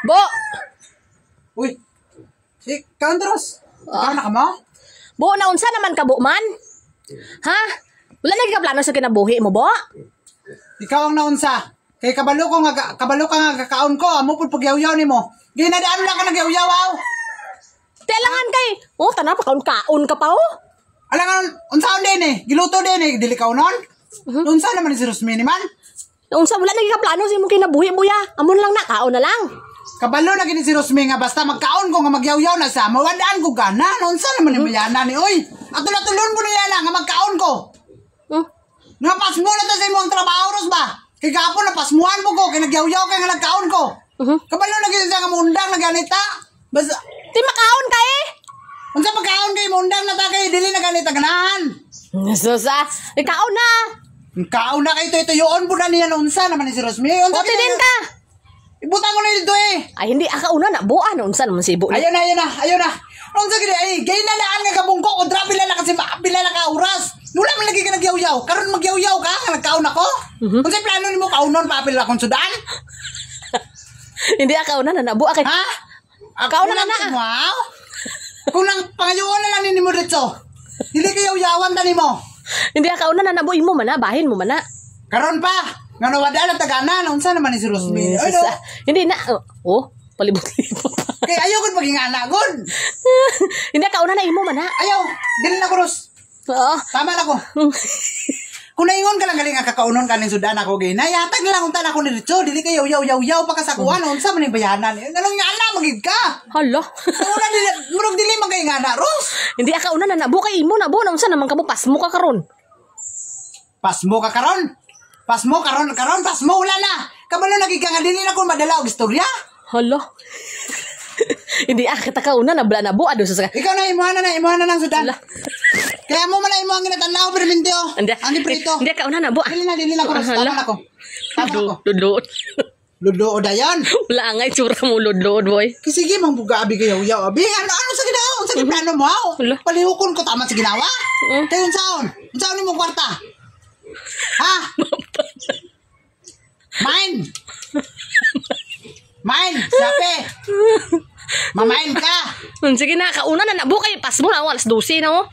Bo! Uy. Si Countros. Ikaw na ka mo? Bo, naunsa naman ka, Bo man? Ha? Wala lagi ka plano sa kinabuhi mo, Bo? Ikaw ang naunsa. Kay kabalo ka nga kakaon ko. Amo pud pagyaw-yaw nimo. Ginadaan lang ka nagyaw-yaw aw. Telangan kay. Oh, tana pa kaon ka pa oh. Alangan unsaon din eh. Giluto din eh. Dili ka unon. Unsa naman ni si Rosmini man? Unsa wala lagi ka plano sa imong kinabuhi, Buya. Amon lang na kaon na lang. Kabalo na gini si Rosmi nga basta magkaon ko nga magyaw-yaw na sa mawadaan ko gana. Unsa naman ni mayana ni oy. Ato na tulon mo niya nga magkaon ko. Napas mo na ta sa imong trabaho ros ba? Kay gapon na pasmuan mo ko kay nagyaw-yaw kay nga nagkaon ko. Kabalo na gini sa nga mundang na ganita. Basta Di makaon ka eh. unsa pagkaon kay mundang na ta kay dili na ganita ganahan. Susa, ikaon na. Kaon na kay ito-ituyoon po na niya unsa naman ni si Rosmi. Unsa Buti din ka. Ibutang ko na dito eh. Ay, hindi aka una na. Buan, unsa naman si Ibo. Ayun na. Unsa gid ay gay na laan nga kabungko ko dra pila na kasi pila na ka oras. Wala man lagi ka nagyaw-yaw. Karon magyaw-yaw ka nga nagkaon ako. Unsa plano nimo kaunon pa pila akong sudan? Hindi aka una na nabu kay. Ha? Kaon na na. Wow. Kung nang pangayoon na lang nimo dito. Dili kayo yawan tani mo. Hindi aka una na nabu imo man na, bahin mo man na. Karon pa. Nga nawada lang tagana unsa naman ni si Rosmi. Ay no. Hindi na. Oh, palibot-libot. Kay ayaw gud pagingana gud. Hindi aka una na imo man na. Ayaw, dili na ko Ros. Oo. Tama na ko. Kung naingon ka lang galing nga kakaunon kaning sudan ako gay. Nayatag lang unta na ko ni Richo, dili kayo yaw pa ka sa kuan unsa man ni bayanan. Anong ngana magid ka? Hala. Una dili murag dili man kay ngana, Ros. Hindi aka una na nabu kay imo nabu na unsa naman kamo pasmo ka karon. Pasmo ka karon. Pasmo wala na. Kabalo lagi ka nga dili na ko madala og istorya. Hala. Hindi kita ka una na bla nabu ado sa. Ikaw na imuhana ng sudan. Kaya mo man imo ang ginatanaw perminti oh. Ang prito. Hindi ka una nabu. Dili na ko Ros. Tama na ko. Ludod. Ludo o dayon. Wala nga itsura mo ludod boy. Sige mang buga abi kayo yaw abi. Ano sa ginawa? Sa plano mo? Palihukon ko tama sa ginawa. Tayon saon. Unsaon nimo kwarta? Ha? Mine, sabi. Mamain ka. Sige na, kauna na nabu kay pas mo na alas 12 na oh.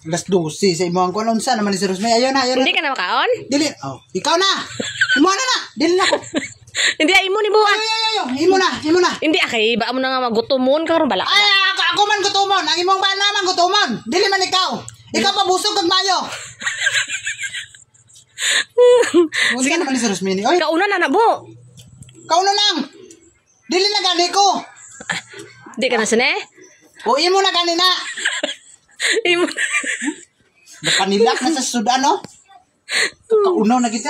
Alas 12 sa imo ang kuno unsa naman ni si Rosme. Ayun na. Hindi ka na makaon? Dili. Oh, ikaw na. Imo na. Dili na ko. Hindi imo ni buwan. Ayo. Imo na. Hindi akay ba mo na nga magutumon ka karon bala. Ay, ako man gutumon. Ang imong bana man gutumon. Dili man ikaw. Ikaw pa busog kag mayo. Sige naman ni si Rosme. Oy. Kauna na nabu. Kauna lang. Dili na gani ko. Di ka na sine? O imo na gani na. Imo. Napanilak na sa sudan no. Kaunaw na kita.